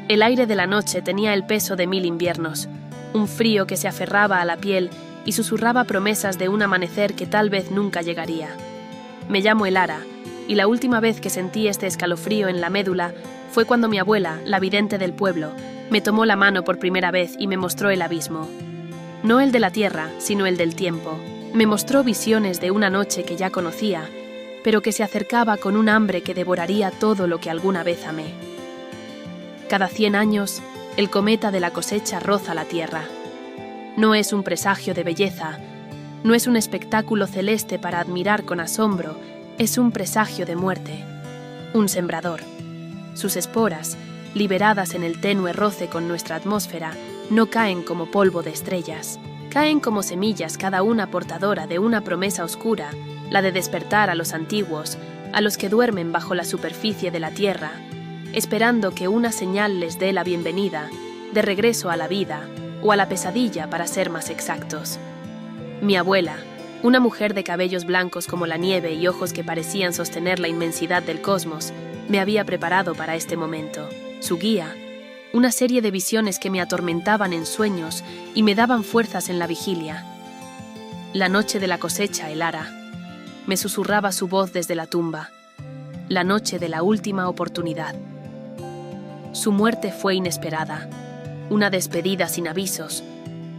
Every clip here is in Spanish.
El aire de la noche tenía el peso de 1000 inviernos, un frío que se aferraba a la piel y susurraba promesas de un amanecer que tal vez nunca llegaría. Me llamo Elara, y la última vez que sentí este escalofrío en la médula fue cuando mi abuela, la vidente del pueblo, me tomó la mano por primera vez y me mostró el abismo. No el de la tierra, sino el del tiempo. Me mostró visiones de una noche que ya conocía, pero que se acercaba con un hambre que devoraría todo lo que alguna vez amé. Cada 100 años, el cometa de la cosecha roza la tierra. No es un presagio de belleza, no es un espectáculo celeste para admirar con asombro, es un presagio de muerte. Un sembrador. Sus esporas, liberadas en el tenue roce con nuestra atmósfera, no caen como polvo de estrellas. Caen como semillas, cada una portadora de una promesa oscura, la de despertar a los antiguos, a los que duermen bajo la superficie de la tierra, esperando que una señal les dé la bienvenida, de regreso a la vida, o a la pesadilla para ser más exactos. Mi abuela, una mujer de cabellos blancos como la nieve y ojos que parecían sostener la inmensidad del cosmos, me había preparado para este momento. Su guía, una serie de visiones que me atormentaban en sueños y me daban fuerzas en la vigilia. La noche de la cosecha, Elara, me susurraba su voz desde la tumba. La noche de la última oportunidad. Su muerte fue inesperada, una despedida sin avisos,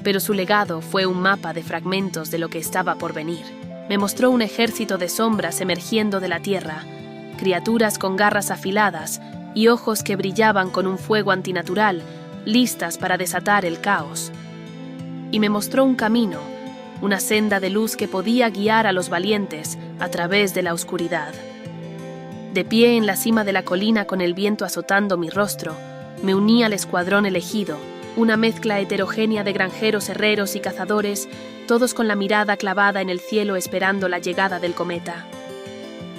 pero su legado fue un mapa de fragmentos de lo que estaba por venir. Me mostró un ejército de sombras emergiendo de la tierra, criaturas con garras afiladas y ojos que brillaban con un fuego antinatural, listas para desatar el caos. Y me mostró un camino, una senda de luz que podía guiar a los valientes a través de la oscuridad. De pie en la cima de la colina con el viento azotando mi rostro, me uní al escuadrón elegido, una mezcla heterogénea de granjeros, herreros y cazadores, todos con la mirada clavada en el cielo esperando la llegada del cometa.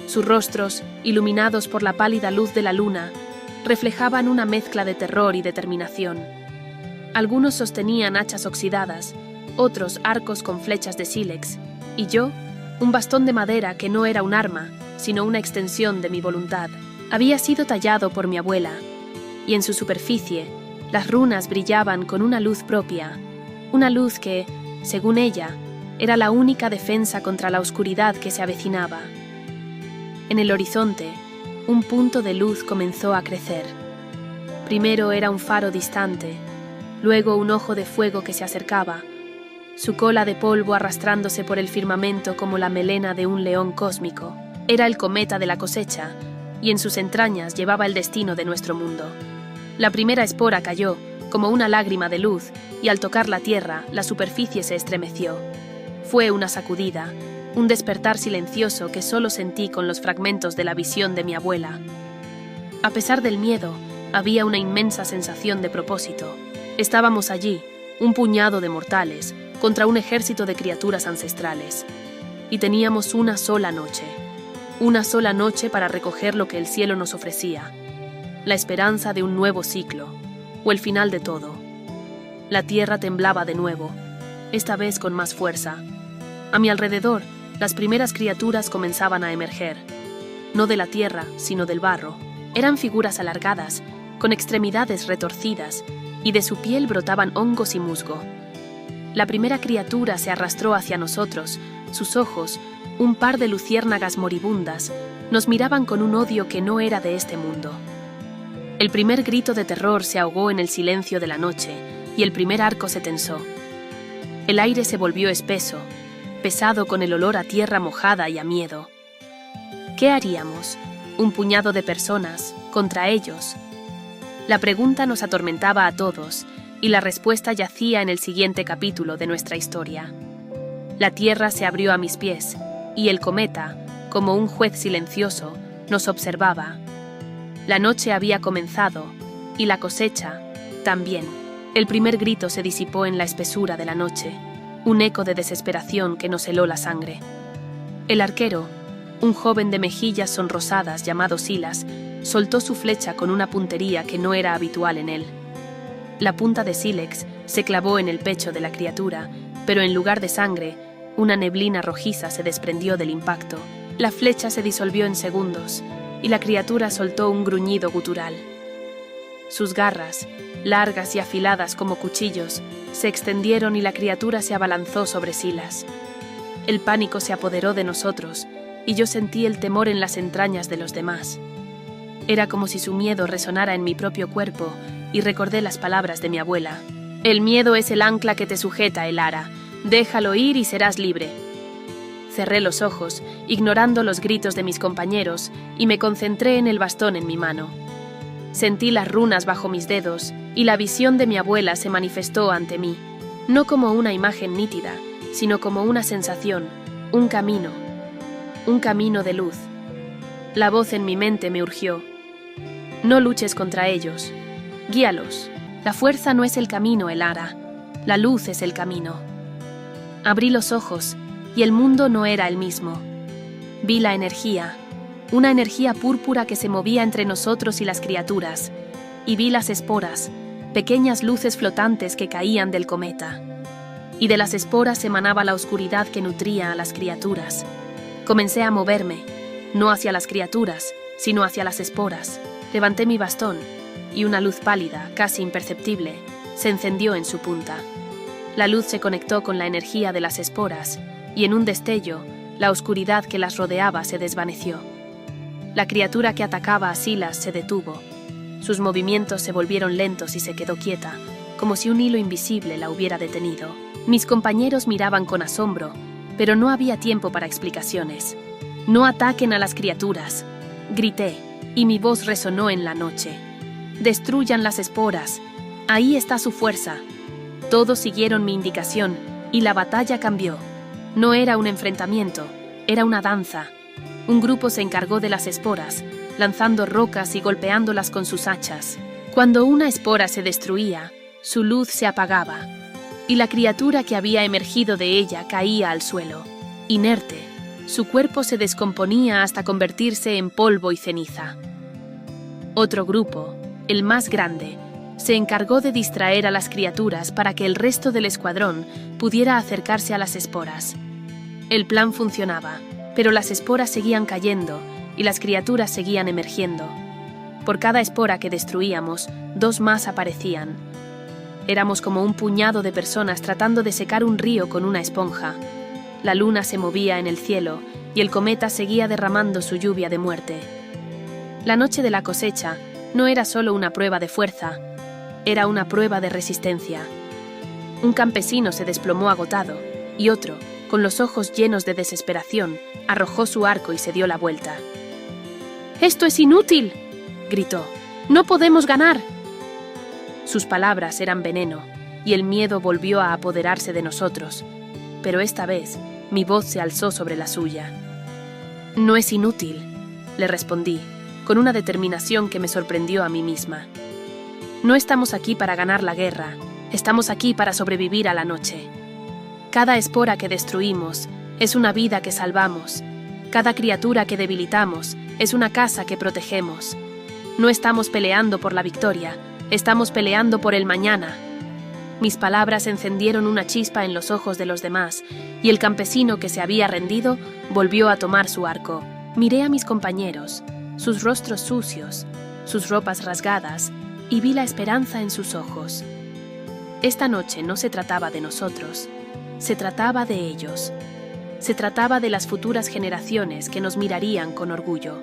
Sus rostros, iluminados por la pálida luz de la luna, reflejaban una mezcla de terror y determinación. Algunos sostenían hachas oxidadas, otros arcos con flechas de sílex, y yo, un bastón de madera que no era un arma, sino una extensión de mi voluntad. Había sido tallado por mi abuela, y en su superficie, las runas brillaban con una luz propia, una luz que, según ella, era la única defensa contra la oscuridad que se avecinaba. En el horizonte, un punto de luz comenzó a crecer. Primero era un faro distante, luego un ojo de fuego que se acercaba, su cola de polvo arrastrándose por el firmamento como la melena de un león cósmico. Era el cometa de la cosecha, y en sus entrañas llevaba el destino de nuestro mundo. La primera espora cayó, como una lágrima de luz, y al tocar la tierra, la superficie se estremeció. Fue una sacudida, un despertar silencioso que solo sentí con los fragmentos de la visión de mi abuela. A pesar del miedo, había una inmensa sensación de propósito. Estábamos allí, un puñado de mortales, contra un ejército de criaturas ancestrales. Y teníamos una sola noche para recoger lo que el cielo nos ofrecía, la esperanza de un nuevo ciclo, o el final de todo. La tierra temblaba de nuevo, esta vez con más fuerza. A mi alrededor, las primeras criaturas comenzaban a emerger, no de la tierra, sino del barro. Eran figuras alargadas, con extremidades retorcidas, y de su piel brotaban hongos y musgo. La primera criatura se arrastró hacia nosotros, sus ojos, un par de luciérnagas moribundas, nos miraban con un odio que no era de este mundo. El primer grito de terror se ahogó en el silencio de la noche, y el primer arco se tensó. El aire se volvió espeso, pesado con el olor a tierra mojada y a miedo. ¿Qué haríamos, un puñado de personas, contra ellos? La pregunta nos atormentaba a todos, y la respuesta yacía en el siguiente capítulo de nuestra historia. La tierra se abrió a mis pies, y el cometa, como un juez silencioso, nos observaba. La noche había comenzado, y la cosecha también. El primer grito se disipó en la espesura de la noche, un eco de desesperación que nos heló la sangre. El arquero, un joven de mejillas sonrosadas llamado Silas, soltó su flecha con una puntería que no era habitual en él. La punta de sílex se clavó en el pecho de la criatura, pero en lugar de sangre, una neblina rojiza se desprendió del impacto. La flecha se disolvió en segundos, y la criatura soltó un gruñido gutural. Sus garras, largas y afiladas como cuchillos, se extendieron y la criatura se abalanzó sobre Silas. El pánico se apoderó de nosotros y yo sentí el temor en las entrañas de los demás. Era como si su miedo resonara en mi propio cuerpo y recordé las palabras de mi abuela. El miedo es el ancla que te sujeta, Elara. Déjalo ir y serás libre. Cerré los ojos, ignorando los gritos de mis compañeros, y me concentré en el bastón en mi mano. Sentí las runas bajo mis dedos, y la visión de mi abuela se manifestó ante mí, no como una imagen nítida, sino como una sensación, un camino de luz. La voz en mi mente me urgió: no luches contra ellos, guíalos. La fuerza no es el camino, Elara, la luz es el camino. Abrí los ojos, y el mundo no era el mismo. Vi la energía, una energía púrpura que se movía entre nosotros y las criaturas, y vi las esporas, pequeñas luces flotantes que caían del cometa. Y de las esporas emanaba la oscuridad que nutría a las criaturas. Comencé a moverme, no hacia las criaturas, sino hacia las esporas. Levanté mi bastón, y una luz pálida, casi imperceptible, se encendió en su punta. La luz se conectó con la energía de las esporas, y en un destello, la oscuridad que las rodeaba se desvaneció. La criatura que atacaba a Silas se detuvo. Sus movimientos se volvieron lentos y se quedó quieta, como si un hilo invisible la hubiera detenido. Mis compañeros miraban con asombro, pero no había tiempo para explicaciones. «No ataquen a las criaturas», grité, y mi voz resonó en la noche. «Destruyan las esporas. Ahí está su fuerza». Todos siguieron mi indicación, y la batalla cambió. No era un enfrentamiento, era una danza. Un grupo se encargó de las esporas, lanzando rocas y golpeándolas con sus hachas. Cuando una espora se destruía, su luz se apagaba, y la criatura que había emergido de ella caía al suelo, inerte. Su cuerpo se descomponía hasta convertirse en polvo y ceniza. Otro grupo, el más grande, se encargó de distraer a las criaturas para que el resto del escuadrón pudiera acercarse a las esporas. El plan funcionaba, pero las esporas seguían cayendo y las criaturas seguían emergiendo. Por cada espora que destruíamos, dos más aparecían. Éramos como un puñado de personas tratando de secar un río con una esponja. La luna se movía en el cielo y el cometa seguía derramando su lluvia de muerte. La noche de la cosecha no era solo una prueba de fuerza, era una prueba de resistencia. Un campesino se desplomó agotado, y otro, con los ojos llenos de desesperación, arrojó su arco y se dio la vuelta. «¡Esto es inútil!», gritó. «¡No podemos ganar!». Sus palabras eran veneno, y el miedo volvió a apoderarse de nosotros, pero esta vez mi voz se alzó sobre la suya. «No es inútil», le respondí, con una determinación que me sorprendió a mí misma. «No estamos aquí para ganar la guerra, estamos aquí para sobrevivir a la noche. Cada espora que destruimos es una vida que salvamos, cada criatura que debilitamos es una casa que protegemos. No estamos peleando por la victoria, estamos peleando por el mañana». Mis palabras encendieron una chispa en los ojos de los demás, y el campesino que se había rendido volvió a tomar su arco. Miré a mis compañeros, sus rostros sucios, sus ropas rasgadas, y vi la esperanza en sus ojos. Esta noche no se trataba de nosotros, se trataba de ellos. Se trataba de las futuras generaciones que nos mirarían con orgullo.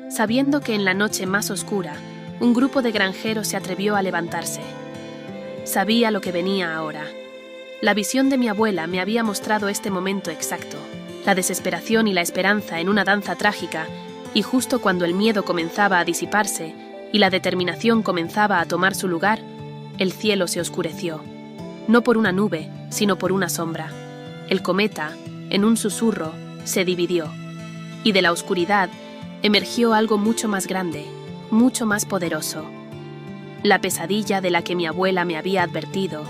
Sabiendo que en la noche más oscura, un grupo de granjeros se atrevió a levantarse. Sabía lo que venía ahora. La visión de mi abuela me había mostrado este momento exacto, la desesperación y la esperanza en una danza trágica, y justo cuando el miedo comenzaba a disiparse y la determinación comenzaba a tomar su lugar, el cielo se oscureció. No por una nube, sino por una sombra. El cometa, en un susurro, se dividió, y de la oscuridad emergió algo mucho más grande, mucho más poderoso. La pesadilla de la que mi abuela me había advertido.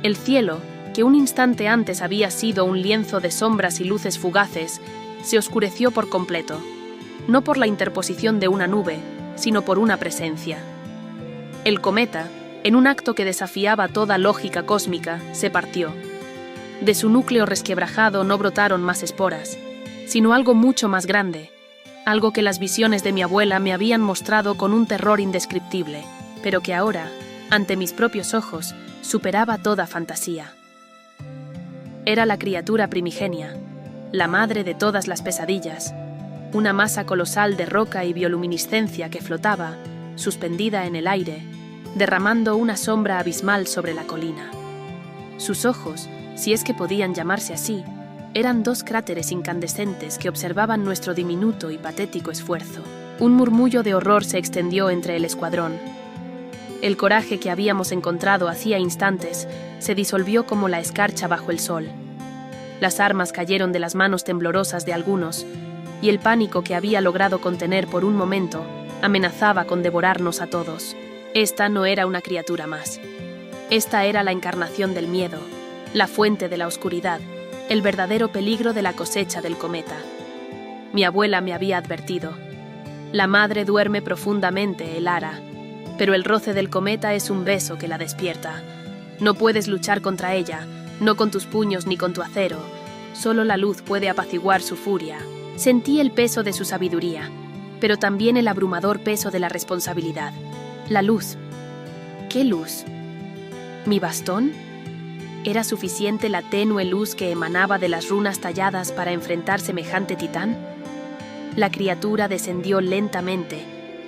El cielo, que un instante antes había sido un lienzo de sombras y luces fugaces, se oscureció por completo, no por la interposición de una nube, sino por una presencia. El cometa, en un acto que desafiaba toda lógica cósmica, se partió. De su núcleo resquebrajado no brotaron más esporas, sino algo mucho más grande, algo que las visiones de mi abuela me habían mostrado con un terror indescriptible, pero que ahora, ante mis propios ojos, superaba toda fantasía. Era la criatura primigenia, la madre de todas las pesadillas, una masa colosal de roca y bioluminiscencia que flotaba, suspendida en el aire, derramando una sombra abismal sobre la colina. Sus ojos, si es que podían llamarse así, eran dos cráteres incandescentes que observaban nuestro diminuto y patético esfuerzo. Un murmullo de horror se extendió entre el escuadrón. El coraje que habíamos encontrado hacía instantes se disolvió como la escarcha bajo el sol. Las armas cayeron de las manos temblorosas de algunos, y el pánico que había logrado contener por un momento amenazaba con devorarnos a todos. Esta no era una criatura más. Esta era la encarnación del miedo, la fuente de la oscuridad, el verdadero peligro de la cosecha del cometa. Mi abuela me había advertido. La madre duerme profundamente, el Ara, pero el roce del cometa es un beso que la despierta. No puedes luchar contra ella, no con tus puños ni con tu acero. Solo la luz puede apaciguar su furia. Sentí el peso de su sabiduría, pero también el abrumador peso de la responsabilidad. La luz. ¿Qué luz? ¿Mi bastón? ¿Era suficiente la tenue luz que emanaba de las runas talladas para enfrentar semejante titán? La criatura descendió lentamente,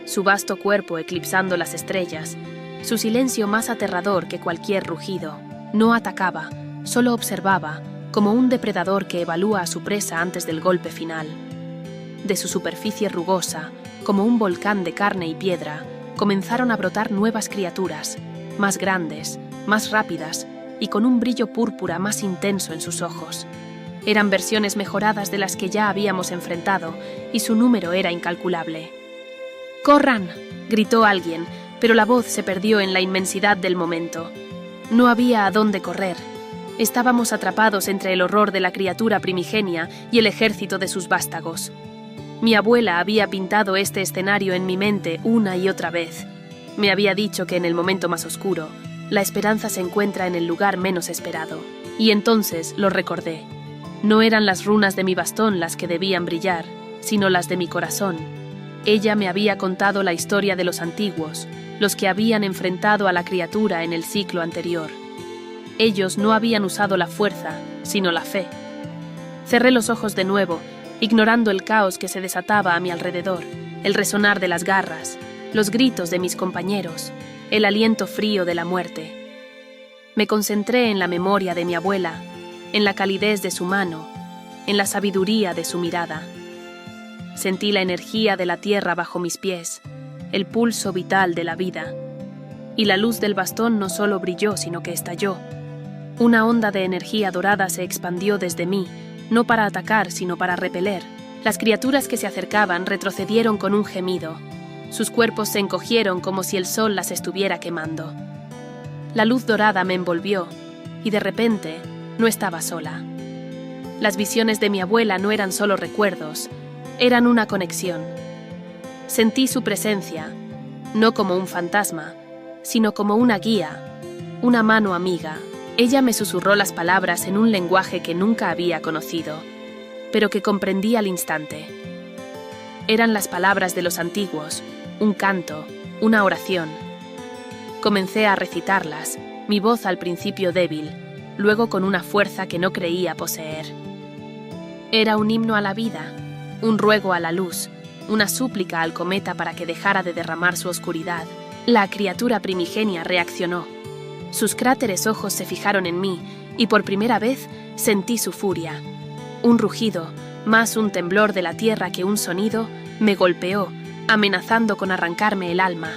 su vasto cuerpo eclipsando las estrellas, su silencio más aterrador que cualquier rugido. No atacaba, solo observaba, como un depredador que evalúa a su presa antes del golpe final. De su superficie rugosa, como un volcán de carne y piedra, comenzaron a brotar nuevas criaturas, más grandes, más rápidas y con un brillo púrpura más intenso en sus ojos. Eran versiones mejoradas de las que ya habíamos enfrentado, y su número era incalculable. ¡Corran!, gritó alguien, pero la voz se perdió en la inmensidad del momento. No había a dónde correr. Estábamos atrapados entre el horror de la criatura primigenia y el ejército de sus vástagos. Mi abuela había pintado este escenario en mi mente una y otra vez. Me había dicho que en el momento más oscuro, la esperanza se encuentra en el lugar menos esperado. Y entonces lo recordé. No eran las runas de mi bastón las que debían brillar, sino las de mi corazón. Ella me había contado la historia de los antiguos, los que habían enfrentado a la criatura en el ciclo anterior. Ellos no habían usado la fuerza, sino la fe. Cerré los ojos de nuevo, ignorando el caos que se desataba a mi alrededor, el resonar de las garras, los gritos de mis compañeros, el aliento frío de la muerte. Me concentré en la memoria de mi abuela, en la calidez de su mano, en la sabiduría de su mirada. Sentí la energía de la tierra bajo mis pies, el pulso vital de la vida. Y la luz del bastón no solo brilló, sino que estalló. Una onda de energía dorada se expandió desde mí, no para atacar, sino para repeler. Las criaturas que se acercaban retrocedieron con un gemido. Sus cuerpos se encogieron como si el sol las estuviera quemando. La luz dorada me envolvió, y de repente no estaba sola. Las visiones de mi abuela no eran solo recuerdos, eran una conexión. Sentí su presencia, no como un fantasma, sino como una guía, una mano amiga. Ella me susurró las palabras en un lenguaje que nunca había conocido, pero que comprendí al instante. Eran las palabras de los antiguos, un canto, una oración. Comencé a recitarlas, mi voz al principio débil, luego con una fuerza que no creía poseer. Era un himno a la vida, un ruego a la luz, una súplica al cometa para que dejara de derramar su oscuridad. La criatura primigenia reaccionó. Sus cráteres ojos se fijaron en mí, y por primera vez sentí su furia. Un rugido, más un temblor de la tierra que un sonido, me golpeó, amenazando con arrancarme el alma.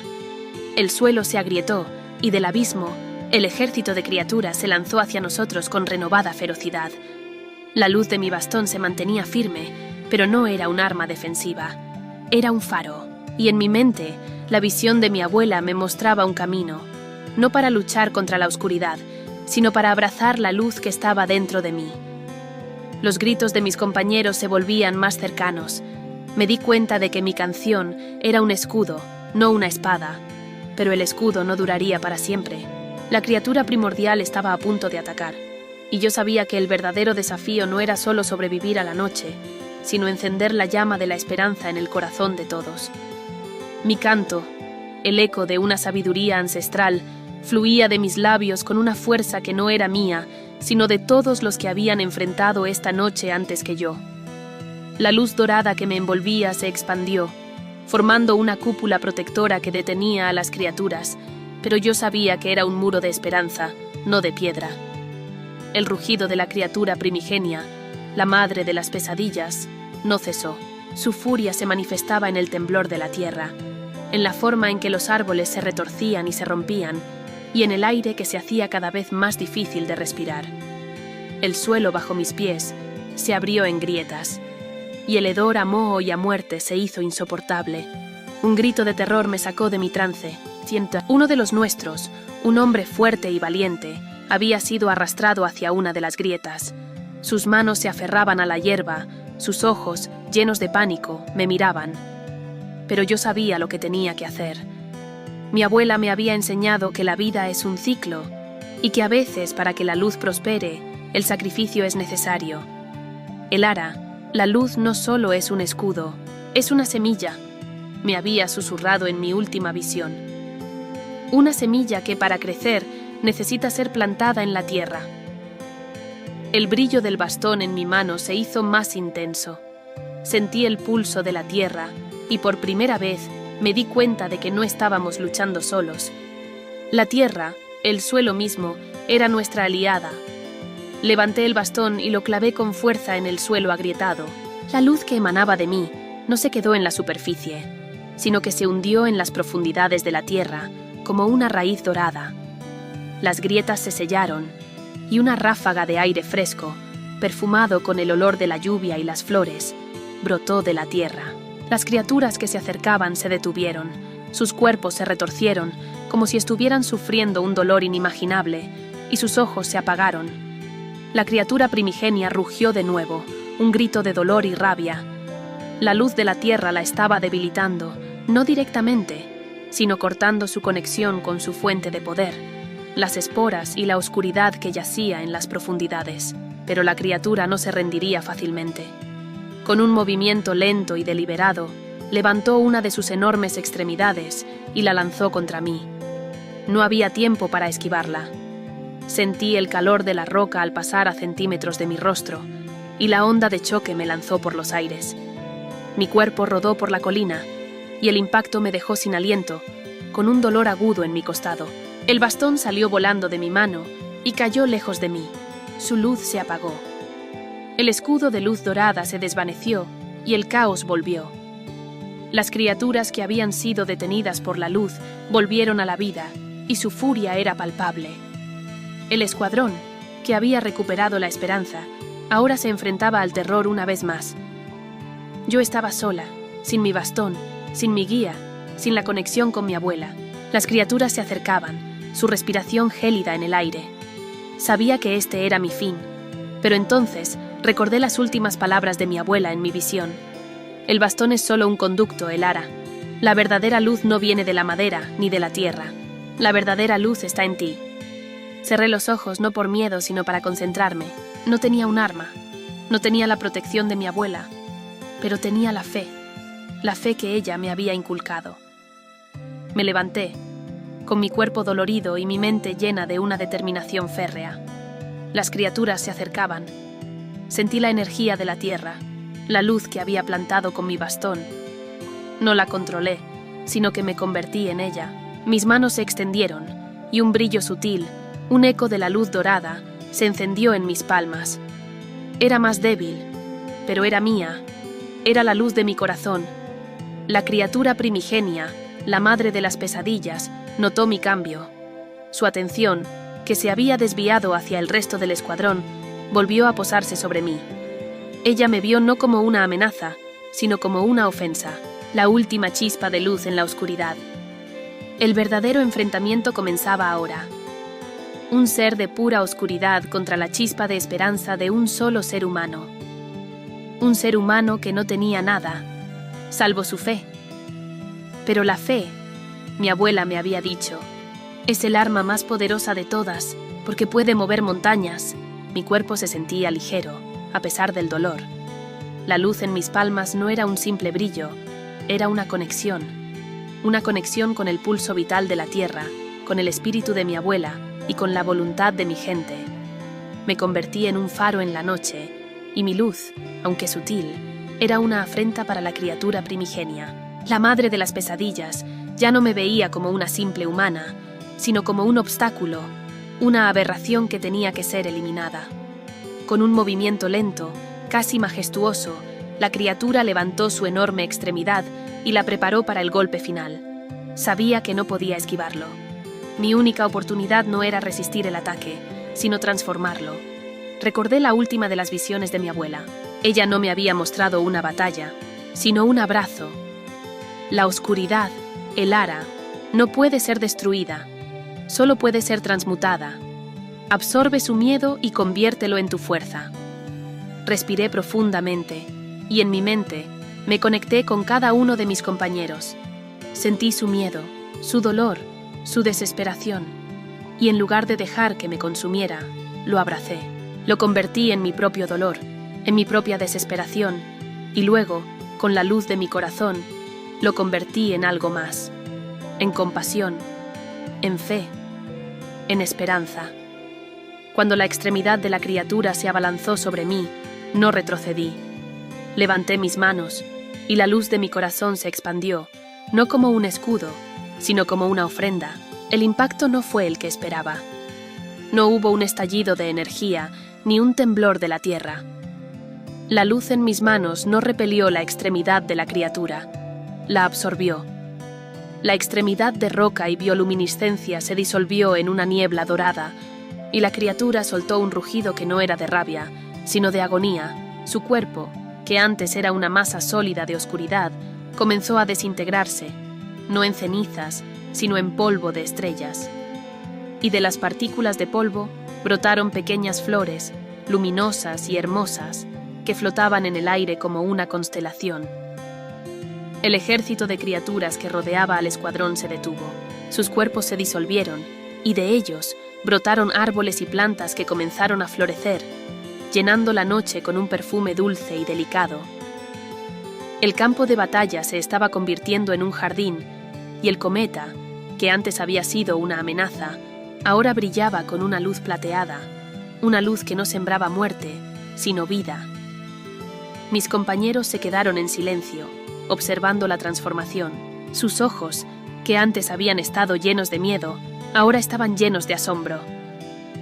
El suelo se agrietó, y del abismo, el ejército de criaturas se lanzó hacia nosotros con renovada ferocidad. La luz de mi bastón se mantenía firme, pero no era un arma defensiva. Era un faro, y en mi mente, la visión de mi abuela me mostraba un camino, no para luchar contra la oscuridad, sino para abrazar la luz que estaba dentro de mí. Los gritos de mis compañeros se volvían más cercanos. Me di cuenta de que mi canción era un escudo, no una espada, pero el escudo no duraría para siempre. La criatura primordial estaba a punto de atacar, y yo sabía que el verdadero desafío no era solo sobrevivir a la noche, sino encender la llama de la esperanza en el corazón de todos. Mi canto, El eco de una sabiduría ancestral fluía de mis labios con una fuerza que no era mía, sino de todos los que habían enfrentado esta noche antes que yo. La luz dorada que me envolvía se expandió, formando una cúpula protectora que detenía a las criaturas, pero yo sabía que era un muro de esperanza, no de piedra. El rugido de la criatura primigenia, la madre de las pesadillas, no cesó. Su furia se manifestaba en el temblor de la tierra, en la forma en que los árboles se retorcían y se rompían, y en el aire que se hacía cada vez más difícil de respirar. El suelo bajo mis pies se abrió en grietas, y el hedor a moho y a muerte se hizo insoportable. Un grito de terror me sacó de mi trance. Uno de los nuestros, un hombre fuerte y valiente, había sido arrastrado hacia una de las grietas. Sus manos se aferraban a la hierba, sus ojos, llenos de pánico, me miraban. Pero yo sabía lo que tenía que hacer. Mi abuela me había enseñado que la vida es un ciclo y que a veces, para que la luz prospere, el sacrificio es necesario. El ara, la luz no solo es un escudo, es una semilla, me había susurrado en mi última visión. Una semilla que para crecer necesita ser plantada en la tierra. El brillo del bastón en mi mano se hizo más intenso. Sentí el pulso de la tierra y por primera vez me di cuenta de que no estábamos luchando solos. La tierra, el suelo mismo, era nuestra aliada. Levanté el bastón y lo clavé con fuerza en el suelo agrietado. La luz que emanaba de mí no se quedó en la superficie, sino que se hundió en las profundidades de la tierra como una raíz dorada. Las grietas se sellaron y una ráfaga de aire fresco, perfumado con el olor de la lluvia y las flores, brotó de la tierra. Las criaturas que se acercaban se detuvieron, sus cuerpos se retorcieron como si estuvieran sufriendo un dolor inimaginable, y sus ojos se apagaron. La criatura primigenia rugió de nuevo, un grito de dolor y rabia. La luz de la tierra la estaba debilitando, no directamente, sino cortando su conexión con su fuente de poder, las esporas y la oscuridad que yacía en las profundidades. Pero la criatura no se rendiría fácilmente. Con un movimiento lento y deliberado, levantó una de sus enormes extremidades y la lanzó contra mí. No había tiempo para esquivarla. Sentí el calor de la roca al pasar a centímetros de mi rostro, y la onda de choque me lanzó por los aires. Mi cuerpo rodó por la colina, y el impacto me dejó sin aliento, con un dolor agudo en mi costado. El bastón salió volando de mi mano y cayó lejos de mí. Su luz se apagó. El escudo de luz dorada se desvaneció y el caos volvió. Las criaturas que habían sido detenidas por la luz volvieron a la vida y su furia era palpable. El escuadrón, que había recuperado la esperanza, ahora se enfrentaba al terror una vez más. Yo estaba sola, sin mi bastón, sin mi guía, sin la conexión con mi abuela. Las criaturas se acercaban, su respiración gélida en el aire. Sabía que este era mi fin, pero entonces recordé las últimas palabras de mi abuela en mi visión. El bastón es solo un conducto, el ara. La verdadera luz no viene de la madera ni de la tierra. La verdadera luz está en ti. Cerré los ojos no por miedo, sino para concentrarme. No tenía un arma, no tenía la protección de mi abuela, pero tenía la fe que ella me había inculcado. Me levanté, con mi cuerpo dolorido y mi mente llena de una determinación férrea. Las criaturas se acercaban. Sentí la energía de la tierra, la luz que había plantado con mi bastón. No la controlé, sino que me convertí en ella. Mis manos se extendieron, y un brillo sutil, un eco de la luz dorada, se encendió en mis palmas. Era más débil, pero era mía. Era la luz de mi corazón. La criatura primigenia, la madre de las pesadillas, notó mi cambio. Su atención, que se había desviado hacia el resto del escuadrón, volvió a posarse sobre mí. Ella me vio no como una amenaza, sino como una ofensa, la última chispa de luz en la oscuridad. El verdadero enfrentamiento comenzaba ahora. Un ser de pura oscuridad contra la chispa de esperanza de un solo ser humano. Un ser humano que no tenía nada, salvo su fe. Pero la fe, mi abuela me había dicho, es el arma más poderosa de todas, porque puede mover montañas. Mi cuerpo se sentía ligero, a pesar del dolor. La luz en mis palmas no era un simple brillo, era una conexión. una conexión con el pulso vital de la tierra, con el espíritu de mi abuela y con la voluntad de mi gente. Me convertí en un faro en la noche, y mi luz, aunque sutil, era una afrenta para la criatura primigenia. La madre de las pesadillas ya no me veía como una simple humana, sino como un obstáculo, una aberración que tenía que ser eliminada. Con un movimiento lento, casi majestuoso, la criatura levantó su enorme extremidad y la preparó para el golpe final. Sabía que no podía esquivarlo. Mi única oportunidad no era resistir el ataque, sino transformarlo. Recordé la última de las visiones de mi abuela. Ella no me había mostrado una batalla, sino un abrazo. La oscuridad, el Ara, no puede ser destruida, solo puede ser transmutada. Absorbe su miedo y conviértelo en tu fuerza. Respiré profundamente, y en mi mente me conecté con cada uno de mis compañeros. Sentí su miedo, su dolor, su desesperación, y en lugar de dejar que me consumiera, lo abracé. Lo convertí en mi propio dolor, en mi propia desesperación, y luego, con la luz de mi corazón, lo convertí en algo más, en compasión, en fe, en esperanza. Cuando la extremidad de la criatura se abalanzó sobre mí, no retrocedí. Levanté mis manos, y la luz de mi corazón se expandió, no como un escudo, sino como una ofrenda. El impacto no fue el que esperaba. No hubo un estallido de energía, ni un temblor de la tierra. La luz en mis manos no repelió la extremidad de la criatura, la absorbió. La extremidad de roca y bioluminiscencia se disolvió en una niebla dorada, y la criatura soltó un rugido que no era de rabia, sino de agonía. Su cuerpo, que antes era una masa sólida de oscuridad, comenzó a desintegrarse, no en cenizas, sino en polvo de estrellas. Y de las partículas de polvo brotaron pequeñas flores, luminosas y hermosas, que flotaban en el aire como una constelación. El ejército de criaturas que rodeaba al escuadrón se detuvo. Sus cuerpos se disolvieron, y de ellos brotaron árboles y plantas que comenzaron a florecer, llenando la noche con un perfume dulce y delicado. El campo de batalla se estaba convirtiendo en un jardín, y el cometa, que antes había sido una amenaza, ahora brillaba con una luz plateada, una luz que no sembraba muerte, sino vida. Mis compañeros se quedaron en silencio, observando la transformación. Sus ojos, que antes habían estado llenos de miedo, ahora estaban llenos de asombro.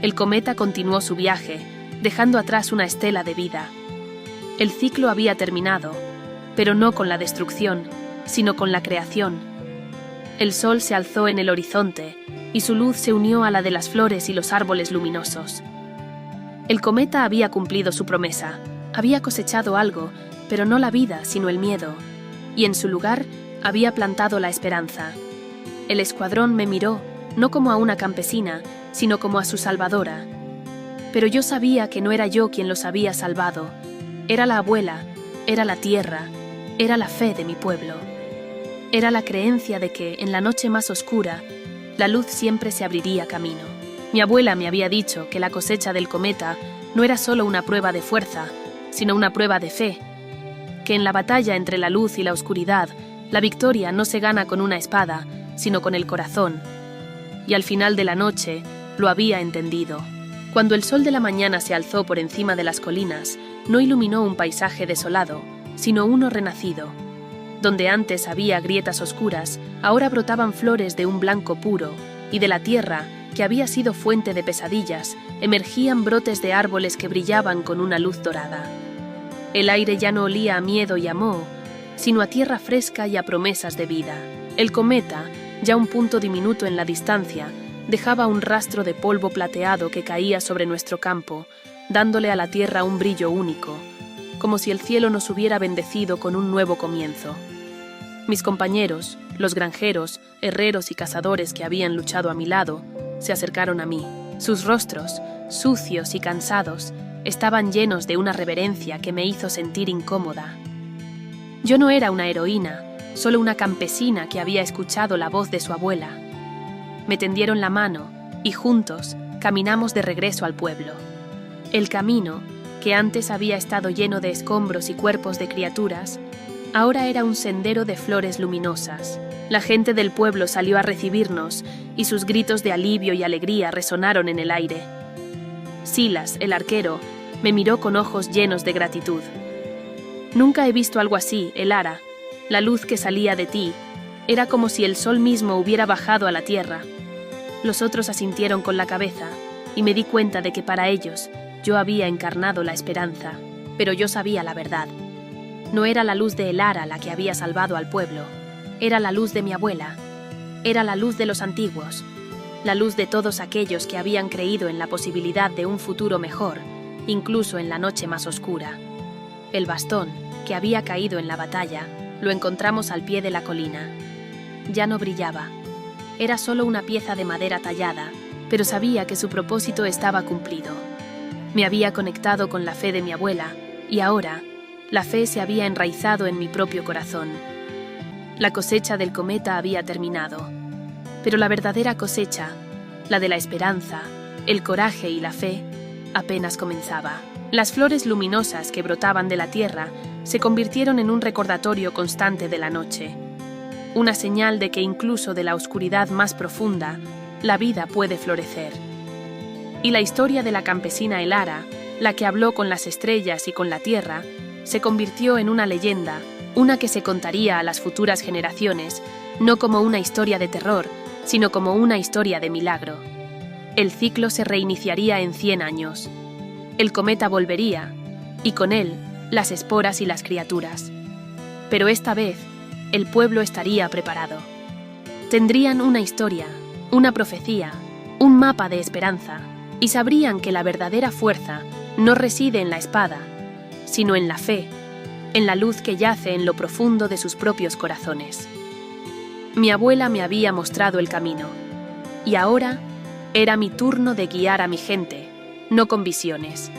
El cometa continuó su viaje, dejando atrás una estela de vida. El ciclo había terminado, pero no con la destrucción, sino con la creación. El sol se alzó en el horizonte, y su luz se unió a la de las flores y los árboles luminosos. El cometa había cumplido su promesa, había cosechado algo, pero no la vida, sino el miedo, y en su lugar había plantado la esperanza. El escuadrón me miró, no como a una campesina, sino como a su salvadora. Pero yo sabía que no era yo quien los había salvado. Era la abuela, era la tierra, era la fe de mi pueblo. Era la creencia de que, en la noche más oscura, la luz siempre se abriría camino. Mi abuela me había dicho que la cosecha del cometa no era solo una prueba de fuerza, sino una prueba de fe, que en la batalla entre la luz y la oscuridad, la victoria no se gana con una espada, sino con el corazón. Y al final de la noche, lo había entendido. Cuando el sol de la mañana se alzó por encima de las colinas, no iluminó un paisaje desolado, sino uno renacido. Donde antes había grietas oscuras, ahora brotaban flores de un blanco puro, y de la tierra, que había sido fuente de pesadillas, emergían brotes de árboles que brillaban con una luz dorada. El aire ya no olía a miedo y a moho, sino a tierra fresca y a promesas de vida. El cometa, ya un punto diminuto en la distancia, dejaba un rastro de polvo plateado que caía sobre nuestro campo, dándole a la tierra un brillo único, como si el cielo nos hubiera bendecido con un nuevo comienzo. Mis compañeros, los granjeros, herreros y cazadores que habían luchado a mi lado, se acercaron a mí. Sus rostros, sucios y cansados, estaban llenos de una reverencia que me hizo sentir incómoda. Yo no era una heroína, solo una campesina que había escuchado la voz de su abuela. Me tendieron la mano y juntos caminamos de regreso al pueblo. El camino, que antes había estado lleno de escombros y cuerpos de criaturas, ahora era un sendero de flores luminosas. La gente del pueblo salió a recibirnos y sus gritos de alivio y alegría resonaron en el aire. Silas, el arquero, me miró con ojos llenos de gratitud. Nunca he visto algo así, Elara. La luz que salía de ti era como si el sol mismo hubiera bajado a la tierra. Los otros asintieron con la cabeza y me di cuenta de que para ellos yo había encarnado la esperanza, pero yo sabía la verdad. No era la luz de Elara la que había salvado al pueblo, era la luz de mi abuela, era la luz de los antiguos, la luz de todos aquellos que habían creído en la posibilidad de un futuro mejor, incluso en la noche más oscura. El bastón, que había caído en la batalla, lo encontramos al pie de la colina. Ya no brillaba. Era solo una pieza de madera tallada, pero sabía que su propósito estaba cumplido. Me había conectado con la fe de mi abuela, y ahora, la fe se había enraizado en mi propio corazón. La cosecha del cometa había terminado, pero la verdadera cosecha, la de la esperanza, el coraje y la fe, apenas comenzaba. Las flores luminosas que brotaban de la tierra se convirtieron en un recordatorio constante de la noche, una señal de que incluso de la oscuridad más profunda, la vida puede florecer. Y la historia de la campesina Elara, la que habló con las estrellas y con la tierra, se convirtió en una leyenda, una que se contaría a las futuras generaciones, no como una historia de terror, sino como una historia de milagro. El ciclo se reiniciaría en 100 años. El cometa volvería, y con él, las esporas y las criaturas. Pero esta vez, el pueblo estaría preparado. Tendrían una historia, una profecía, un mapa de esperanza, y sabrían que la verdadera fuerza no reside en la espada, sino en la fe, en la luz que yace en lo profundo de sus propios corazones. Mi abuela me había mostrado el camino, y ahora era mi turno de guiar a mi gente, no con visiones,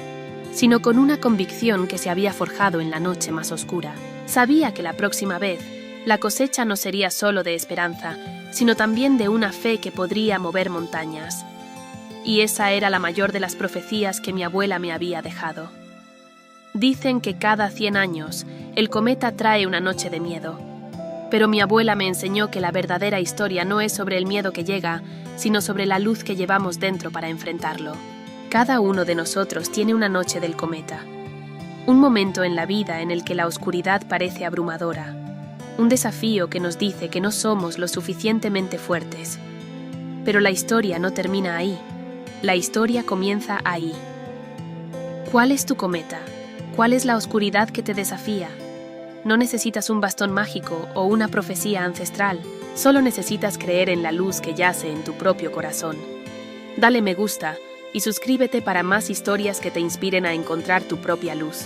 sino con una convicción que se había forjado en la noche más oscura. Sabía que la próxima vez la cosecha no sería solo de esperanza, sino también de una fe que podría mover montañas. Y esa era la mayor de las profecías que mi abuela me había dejado. Dicen que cada 100 años el cometa trae una noche de miedo, pero mi abuela me enseñó que la verdadera historia no es sobre el miedo que llega, sino sobre la luz que llevamos dentro para enfrentarlo. Cada uno de nosotros tiene una noche del cometa, un momento en la vida en el que la oscuridad parece abrumadora, un desafío que nos dice que no somos lo suficientemente fuertes. Pero la historia no termina ahí, la historia comienza ahí. ¿Cuál es tu cometa? ¿Cuál es la oscuridad que te desafía? No necesitas un bastón mágico o una profecía ancestral, solo necesitas creer en la luz que yace en tu propio corazón. Dale me gusta y suscríbete para más historias que te inspiren a encontrar tu propia luz.